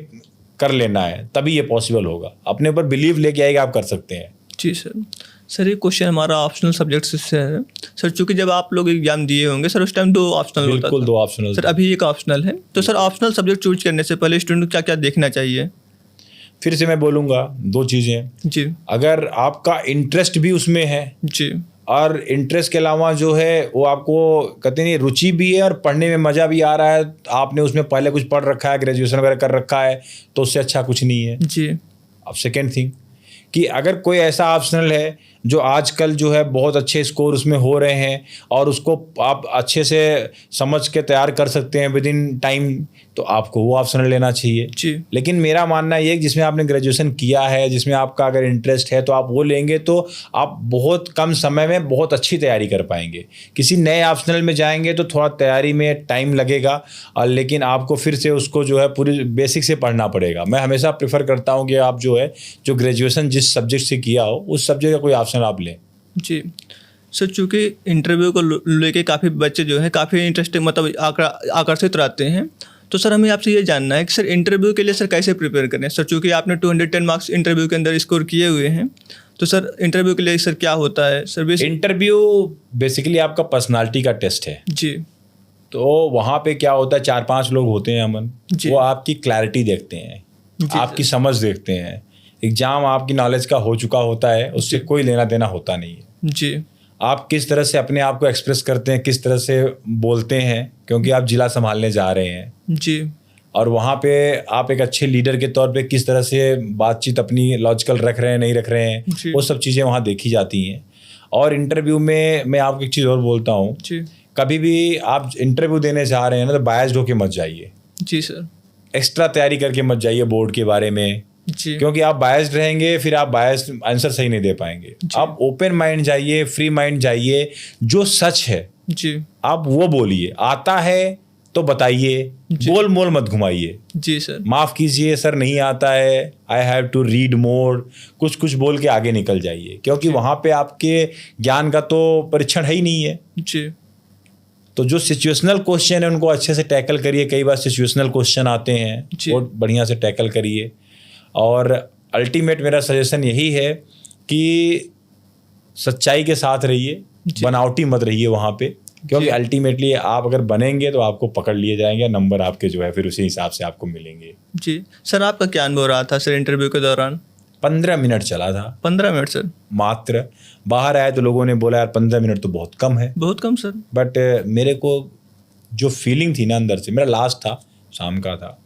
कर लेना है, तभी ये पॉसिबल होगा। अपने ऊपर बिलीव लेके आएगा, आप कर सकते हैं। जी सर। सर ये क्वेश्चन हमारा ऑप्शनल सब्जेक्ट से है सर, चूंकि जब आप लोग एग्जाम दिए होंगे सर उस टाइम 2 ऑप्शनल होता था। बिल्कुल 2 ऑप्शनल सर, अभी एक ऑप्शनल है। तो सर ऑप्शनल सब्जेक्ट चूज करने से पहले स्टूडेंट को क्या क्या देखना चाहिए? फिर से मैं बोलूँगा 2 चीज़ें। जी अगर आपका इंटरेस्ट भी उसमें है, जी और इंटरेस्ट के अलावा जो है वो आपको कहते नहीं रुचि भी है और पढ़ने में मज़ा भी आ रहा है, आपने उसमें पहले कुछ पढ़ रखा है, ग्रेजुएशन वगैरह कर रखा है, तो उससे अच्छा कुछ नहीं है। जी अब सेकेंड थिंग कि अगर कोई ऐसा ऑप्शनल है जो आजकल जो है बहुत अच्छे स्कोर उसमें हो रहे हैं और उसको आप अच्छे से समझ के तैयार कर सकते हैं विद इन टाइम, तो आपको वो ऑप्शनल लेना चाहिए। जी लेकिन मेरा मानना ये है जिसमें आपने ग्रेजुएशन किया है, जिसमें आपका अगर इंटरेस्ट है तो आप वो लेंगे तो आप बहुत कम समय में बहुत अच्छी तैयारी कर पाएंगे। किसी नए ऑप्शनल में जाएंगे तो थोड़ा तैयारी में टाइम लगेगा, और लेकिन आपको फिर से उसको जो है पूरी बेसिक से पढ़ना पड़ेगा। मैं हमेशा प्रेफर करता हूँ कि आप जो है जो ग्रेजुएशन जिस सब्जेक्ट से किया हो उस सब्जेक्ट का कोई ऑप्शन आप लें। जी सर, चूँकि इंटरव्यू को लेके काफ़ी बच्चे जो है काफ़ी इंटरेस्टिंग मतलब आकर्षित रहते हैं, तो सर हमें आपसे ये जानना है कि सर इंटरव्यू के लिए सर कैसे प्रिपेयर करें? सर चूँकि आपने 210 मार्क्स इंटरव्यू के अंदर स्कोर किए हुए हैं, तो सर इंटरव्यू के लिए सर क्या होता है सर? इंटरव्यू बेसिकली आपका पर्सनालिटी का टेस्ट है। जी तो वहाँ पे क्या होता है 4-5 लोग होते हैं अमन, जी। वो आपकी क्लैरिटी देखते हैं, जी, आपकी समझ देखते हैं। एग्जाम आपकी नॉलेज का हो चुका होता है, उससे कोई लेना देना होता नहीं है। जी आप किस तरह से अपने आप को एक्सप्रेस करते हैं, किस तरह से बोलते हैं, क्योंकि आप जिला संभालने जा रहे हैं। जी और वहाँ पे आप एक अच्छे लीडर के तौर पे किस तरह से बातचीत अपनी लॉजिकल रख रहे हैं, नहीं रख रहे हैं, जी। वो सब चीज़ें वहाँ देखी जाती हैं। और इंटरव्यू में मैं आपको एक चीज़ और बोलता हूँ, जी कभी भी आप इंटरव्यू देने जा रहे हैं ना तो बायस्ड होके मत जाइए, जी सर। एक्स्ट्रा तैयारी करके मत जाइए बोर्ड के बारे में, जी क्योंकि आप बायस्ड रहेंगे फिर आप बायस्ड आंसर सही नहीं दे पाएंगे। आप ओपन माइंड जाइए, फ्री माइंड जाइए, जो सच है जी आप वो बोलिए, आता है तो बताइए, गोल मोल मत घुमाइए। जी सर। माफ़ कीजिए सर नहीं आता है, I have to read more, कुछ कुछ बोल के आगे निकल जाइए, क्योंकि वहाँ पे आपके ज्ञान का तो परीक्षण है ही नहीं है। जी तो जो सिचुएशनल क्वेश्चन है उनको अच्छे से टैकल करिए। कई बार सिचुएशनल क्वेश्चन आते हैं, जी। वो बढ़िया से टैकल करिए। और अल्टीमेट मेरा सजेशन यही है कि सच्चाई के साथ रहिए, बनावटी मत रहिए वहाँ पे, क्योंकि अल्टीमेटली आप अगर बनेंगे तो आपको पकड़ लिए जाएंगे, नंबर आपके जो है फिर उसी हिसाब से आपको मिलेंगे। जी सर, आपका क्या अनुभव रहा था सर इंटरव्यू के दौरान? 15 मिनट चला था। 15 मिनट सर? मात्र। बाहर आए तो लोगों ने बोला यार 15 मिनट तो बहुत कम है। बहुत कम सर? बट मेरे को जो फीलिंग थी ना अंदर से, मेरा लास्ट था, शाम का था,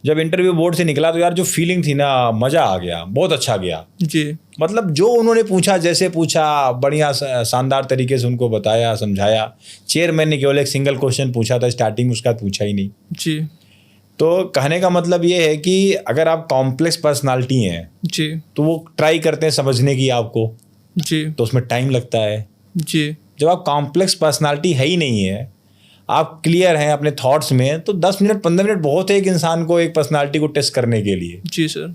जब इंटरव्यू बोर्ड से निकला तो यार जो फीलिंग थी ना, मज़ा आ गया, बहुत अच्छा गया। जी मतलब जो उन्होंने पूछा, जैसे पूछा, बढ़िया शानदार तरीके से उनको बताया, समझाया। चेयरमैन ने केवल एक सिंगल क्वेश्चन पूछा था स्टार्टिंग में, उसका पूछा ही नहीं। जी तो कहने का मतलब ये है कि अगर आप कॉम्प्लेक्स पर्सनालिटी हैं जी तो वो ट्राई करते हैं समझने की आपको, जी तो उसमें टाइम लगता है। जी जब आप कॉम्प्लेक्स पर्सनालिटी है ही नहीं है, आप क्लियर हैं अपने थॉट्स में, तो 10 मिनट 15 मिनट बहुत है एक इंसान को, एक पर्सनालिटी को टेस्ट करने के लिए। जी सर।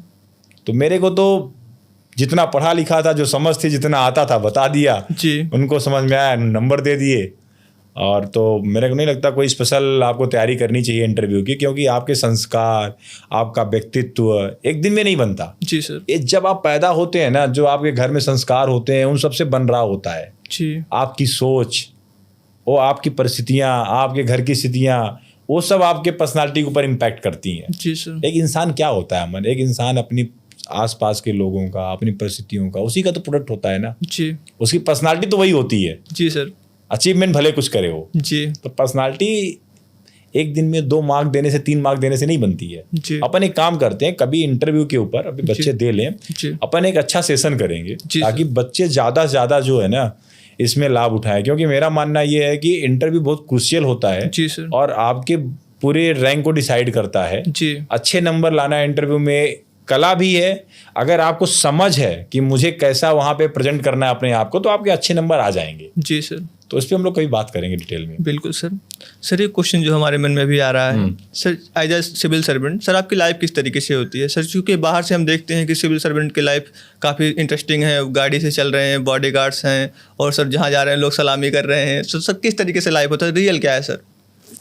तो मेरे को तो जितना पढ़ा लिखा था, जो समझ थी, जितना आता था बता दिया, जी उनको समझ में आया, नंबर दे दिए। और तो मेरे को नहीं लगता कोई स्पेशल आपको तैयारी करनी चाहिए इंटरव्यू की, क्योंकि आपके संस्कार, आपका व्यक्तित्व एक दिन में नहीं बनता। जी सर। ये जब आप पैदा होते हैं ना, जो आपके घर में संस्कार होते हैं उन सबसे बन रहा होता है। जी आपकी सोच, वो आपकी परिस्थितियाँ, आपके घर की स्थितियाँ, वो सब आपके पर्सनालिटी के ऊपर इम्पैक्ट करती हैं। जी सर। एक इंसान क्या होता है अमन, एक इंसान अपनी आसपास के लोगों का, अपनी परिस्थितियों का, उसी का तो प्रोडक्ट होता है ना। जी उसकी पर्सनालिटी तो वही होती है। जी सर। अचीवमेंट भले कुछ करे हो, जी तो पर्सनालिटी एक दिन में 2 मार्क देने से 3 मार्क देने से नहीं बनती है। जी अपन एक काम करते हैं, कभी इंटरव्यू के ऊपर अभी बच्चे दे लें, जी अपन एक अच्छा सेशन करेंगे जी ताकि बच्चे ज़्यादा से ज़्यादा जो है ना इसमें लाभ उठाएं। क्योंकि मेरा मानना ये है कि इंटरव्यू बहुत क्रूशियल होता है जी सर। और आपके पूरे रैंक को डिसाइड करता है। जी अच्छे नंबर लाना है इंटरव्यू में, कला भी है। अगर आपको समझ है कि मुझे कैसा वहाँ पे प्रेजेंट करना है अपने आप को, तो आपके अच्छे नंबर आ जाएंगे। जी सर। तो इस पर हम लोग कभी बात करेंगे डिटेल में। बिल्कुल सर। सर एक क्वेश्चन जो हमारे मन में भी आ रहा है sir, as a civil servant sir आपकी लाइफ किस तरीके से होती है सर? क्योंकि बाहर से हम देखते हैं कि सिविल सर्वेंट की लाइफ काफ़ी इंटरेस्टिंग है, गाड़ी से चल रहे हैं, बॉडीगार्ड्स हैं, और सर जहाँ जा रहे हैं लोग सलामी कर रहे हैं। सर किस तरीके से लाइफ होता है, रियल क्या है सर?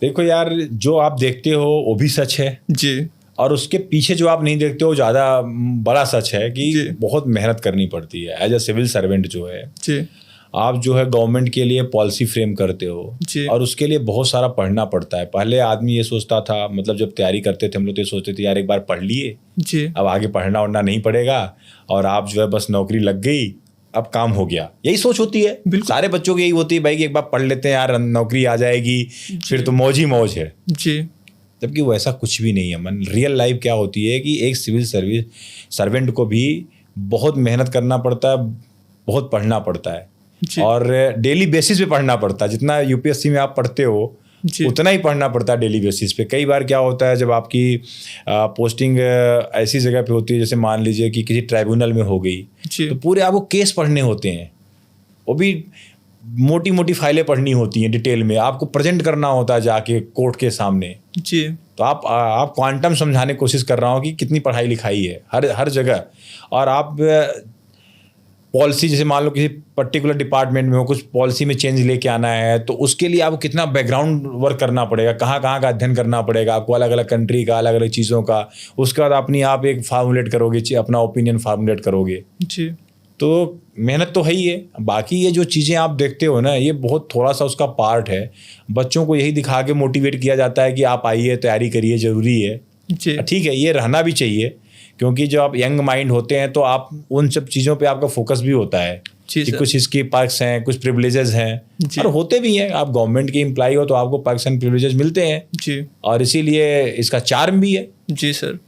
देखो यार, जो आप देखते हो वो भी सच है, जी और उसके पीछे जो आप नहीं देखते हो ज़्यादा बड़ा सच है कि जी। बहुत मेहनत करनी पड़ती है। एज अ सिविल सर्वेंट जो है, जी आप जो है गवर्नमेंट के लिए पॉलिसी फ्रेम करते हो, जी। और उसके लिए बहुत सारा पढ़ना पड़ता है। पहले आदमी ये सोचता था, मतलब जब तैयारी करते थे हम लोग तो ये सोचते थे यार एक बार पढ़ लिए, जी अब आगे पढ़ना वढ़ना नहीं पड़ेगा, और आप जो है बस नौकरी लग गई, अब काम हो गया। यही सोच होती है, सारे बच्चों की यही होती है भाई कि एक बार पढ़ लेते हैं यार, नौकरी आ जाएगी, फिर तो मौज ही मौज है। जी जबकि वैसा कुछ भी नहीं है मन। रियल लाइफ क्या होती है कि एक सिविल सर्वेंट को भी बहुत मेहनत करना पड़ता है, बहुत पढ़ना पड़ता है, जी और डेली बेसिस पे पढ़ना पड़ता है। जितना यूपीएससी में आप पढ़ते हो जी उतना ही पढ़ना पड़ता है डेली बेसिस पे। कई बार क्या होता है, जब आपकी पोस्टिंग ऐसी जगह पे होती है, जैसे मान लीजिए कि किसी ट्राइब्यूनल में हो गई, जी तो पूरे आपको केस पढ़ने होते हैं, वो भी मोटी मोटी फाइलें पढ़नी होती हैं, डिटेल में आपको प्रेजेंट करना होता है जाके कोर्ट के सामने। जी तो आप क्वांटम समझाने की कोशिश कर रहा हूँ कि कितनी पढ़ाई लिखाई है हर जगह। और आप पॉलिसी, जैसे मान लो किसी पर्टिकुलर डिपार्टमेंट में हो, कुछ पॉलिसी में चेंज लेके आना है, तो उसके लिए आपको कितना बैकग्राउंड वर्क करना पड़ेगा, कहाँ कहाँ का अध्ययन करना पड़ेगा आपको, अलग अलग कंट्री का, अलग अलग चीज़ों का। उसके बाद अपनी आप एक फार्मुलेट करोगे, अपना ओपिनियन फार्मुलेट करोगे। जी तो मेहनत तो है ही है। बाकी ये जो चीज़ें आप देखते हो ना, ये बहुत थोड़ा सा उसका पार्ट है। बच्चों को यही दिखा के मोटिवेट किया जाता है कि आप आइए, तैयारी करिए, ज़रूरी है। जी ठीक है, ये रहना भी चाहिए, क्योंकि जब आप यंग माइंड होते हैं तो आप उन सब चीज़ों पे आपका फोकस भी होता है जी कि सर। कुछ इसके पर्क्स हैं, कुछ प्रिविलेजेस हैं, जी। और होते भी हैं। आप गवर्नमेंट के एम्प्लॉय हो तो आपको पर्क्स एंड प्रिविलेजेस मिलते हैं, जी और इसीलिए इसका चार्म भी है। जी सर।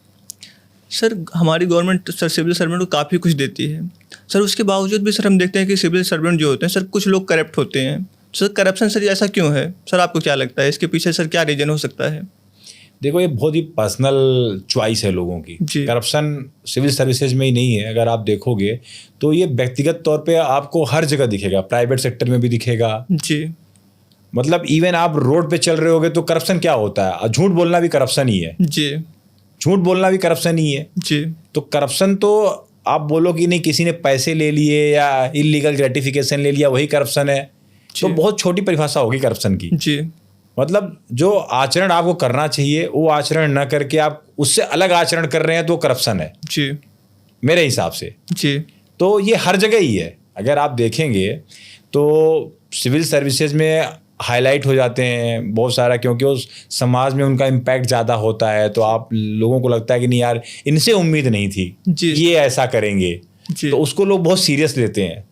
सर हमारी गवर्नमेंट सर सिविल सर्वेंट को काफ़ी कुछ देती है सर, उसके बावजूद भी सर हम देखते हैं कि सिविल सर्वेंट जो होते हैं सर, कुछ लोग करप्ट होते हैं सर। करप्शन सर ऐसा क्यों है सर, आपको क्या लगता है इसके पीछे सर क्या रीजन हो सकता है? देखो, ये बहुत ही पर्सनल चॉइस है लोगों की। जी। करप्शन सिविल सर्विसेज में ही नहीं है, अगर आप देखोगे तो ये व्यक्तिगत तौर पे आपको हर जगह दिखेगा, प्राइवेट सेक्टर में भी दिखेगा। जी मतलब इवन आप रोड पे चल रहे होगे तो करप्शन क्या होता है, झूठ बोलना भी करप्शन ही है। जी झूठ बोलना भी करप्शन ही है। जी तो करप्शन तो आप बोलो कि नहीं, किसी ने पैसे ले लिए या इलीगल ग्रेटिफिकेशन ले लिया, वही करप्शन है, तो बहुत छोटी परिभाषा होगी करप्शन की। जी मतलब जो आचरण आपको करना चाहिए वो आचरण न करके आप उससे अलग आचरण कर रहे हैं तो करप्शन है जी मेरे हिसाब से। जी तो ये हर जगह ही है। अगर आप देखेंगे तो सिविल सर्विसेज में हाईलाइट हो जाते हैं बहुत सारा, क्योंकि उस समाज में उनका इम्पैक्ट ज़्यादा होता है। तो आप लोगों को लगता है कि नहीं यार, इनसे उम्मीद नहीं थी जी। ये ऐसा करेंगे, जी तो उसको लोग बहुत सीरियस लेते हैं।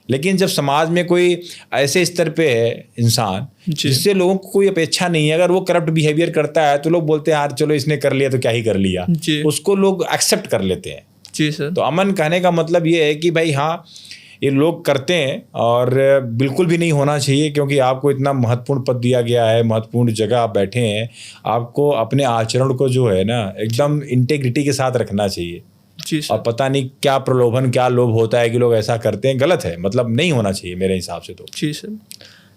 लेकिन जब समाज में कोई ऐसे स्तर पे है इंसान जी। जिससे लोगों को कोई अपेक्षा नहीं है, अगर वो करप्ट बिहेवियर करता है तो लोग बोलते हैं यार चलो इसने कर लिया तो क्या ही कर लिया, जी। उसको लोग एक्सेप्ट कर लेते हैं। जी सर। तो अमन कहने का मतलब ये है कि भाई हाँ, ये लोग करते हैं और बिल्कुल भी नहीं होना चाहिए, क्योंकि आपको इतना महत्वपूर्ण पद दिया गया है, महत्वपूर्ण जगह आप बैठे हैं, आपको अपने आचरण को जो है ना एकदम इंटेग्रिटी के साथ रखना चाहिए। जी सर। और पता नहीं क्या प्रलोभन, क्या लोभ होता है कि लोग ऐसा करते हैं, गलत है, मतलब नहीं होना चाहिए मेरे हिसाब से तो। जी सर।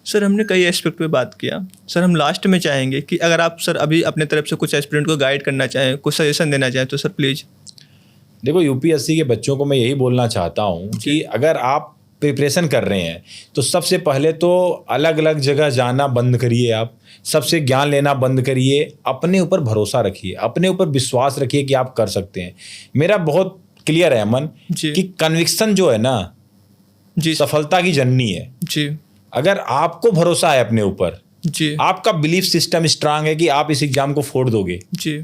सर हमने कई एस्पेक्ट पे बात किया सर, हम लास्ट में चाहेंगे कि अगर आप सर अभी अपने तरफ से कुछ एस्पिरेंट को गाइड करना चाहें, कुछ सजेशन देना चाहें तो सर प्लीज़। देखो, यूपीएससी के बच्चों को मैं यही बोलना चाहता हूँ कि अगर आप प्रिपरेशन कर रहे हैं तो सबसे पहले तो अलग अलग जगह जाना बंद करिए, आप सबसे ज्ञान लेना बंद करिए, अपने ऊपर भरोसा रखिए, अपने ऊपर विश्वास रखिए कि आप कर सकते हैं। मेरा बहुत क्लियर है अमन जी। कि कन्विक्शन जो है ना जी सफलता की जननी है। जी अगर आपको भरोसा है अपने ऊपर, जी आपका बिलीफ सिस्टम स्ट्रांग है कि आप इस एग्जाम को फोड़ दोगे, जी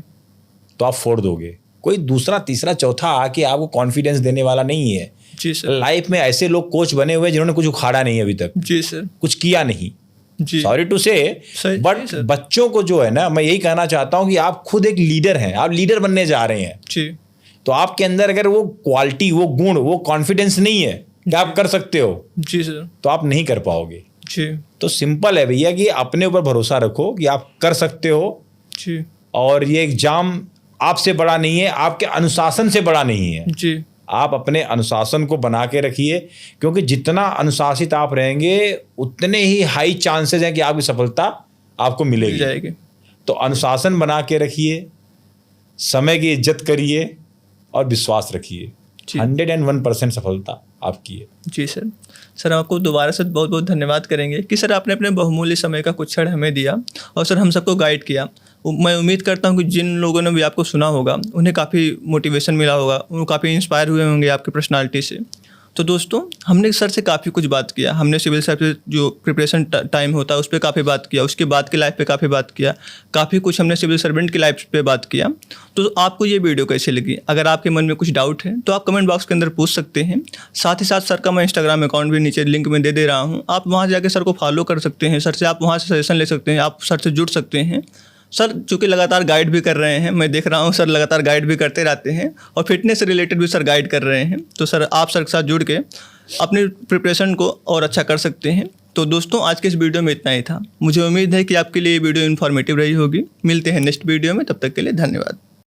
तो आप फोड़ दोगे, कोई दूसरा तीसरा चौथा आके आपको कॉन्फिडेंस देने वाला नहीं है। जी सर। लाइफ में ऐसे लोग कोच बने हुए हैं जिन्होंने कुछ उखाड़ा नहीं अभी तक, जी सर। कुछ किया नहीं, जी। सॉरी टू से, सही बट सर। बच्चों को जो है ना, मैं यही कहना चाहता हूं कि आप खुद एक लीडर हैं, आप लीडर बनने जा रहे हैं। जी। तो आपके अंदर अगर वो क्वालिटी, वो गुण, वो कॉन्फिडेंस नहीं है कि आप कर सकते हो, जी सर। तो आप नहीं कर पाओगे। जी। तो सिंपल है भैया कि अपने ऊपर भरोसा रखो कि आप कर सकते हो, जी। और ये एग्जाम आपसे बड़ा नहीं है, आपके अनुशासन से बड़ा नहीं है। जी। आप अपने अनुशासन को बना के रखिए, क्योंकि जितना अनुशासित आप रहेंगे उतने ही हाई चांसेस हैं कि आपकी सफलता आपको मिल मिलेगी। जाएगी। तो अनुशासन बना के रखिए, समय की इज्जत करिए और विश्वास रखिए। जी। 101% सफलता आपकी है। जी सर। सर आपको दोबारा से बहुत बहुत धन्यवाद करेंगे कि सर आपने अपने बहुमूल्य समय का कुछ क्षण हमें दिया और सर हम सबको गाइड किया। मैं उम्मीद करता हूं कि जिन लोगों ने भी आपको सुना होगा उन्हें काफ़ी मोटिवेशन मिला होगा, वो काफ़ी इंस्पायर हुए होंगे आपकी पर्सनालिटी से। तो दोस्तों, हमने सर से काफ़ी कुछ बात किया। हमने सिविल सर्विस जो प्रिपरेशन टाइम होता है उस पर काफ़ी बात किया, उसके बाद की लाइफ पे काफ़ी बात किया, काफ़ी कुछ हमने सिविल सर्वेंट की लाइफ पे बात किया। तो आपको ये वीडियो कैसी लगी? अगर आपके मन में कुछ डाउट है तो आप कमेंट बॉक्स के अंदर पूछ सकते हैं। साथ ही साथ सर का मैं इंस्टाग्राम अकाउंट भी नीचे लिंक में दे रहा हूँ, आप वहाँ जाकर सर को फॉलो कर सकते हैं। सर से आप वहाँ से सजेशन ले सकते हैं, आप सर से जुड़ सकते हैं। सर चूँकि लगातार गाइड भी कर रहे हैं, मैं देख रहा हूँ सर लगातार गाइड भी करते रहते हैं और फिटनेस से रिलेटेड भी सर गाइड कर रहे हैं। तो सर आप सर के साथ जुड़ के अपनी प्रिपरेशन को और अच्छा कर सकते हैं। तो दोस्तों, आज के इस वीडियो में इतना ही था। मुझे उम्मीद है कि आपके लिए ये वीडियो इन्फॉर्मेटिव रही होगी। मिलते हैं नेक्स्ट वीडियो में, तब तक के लिए धन्यवाद।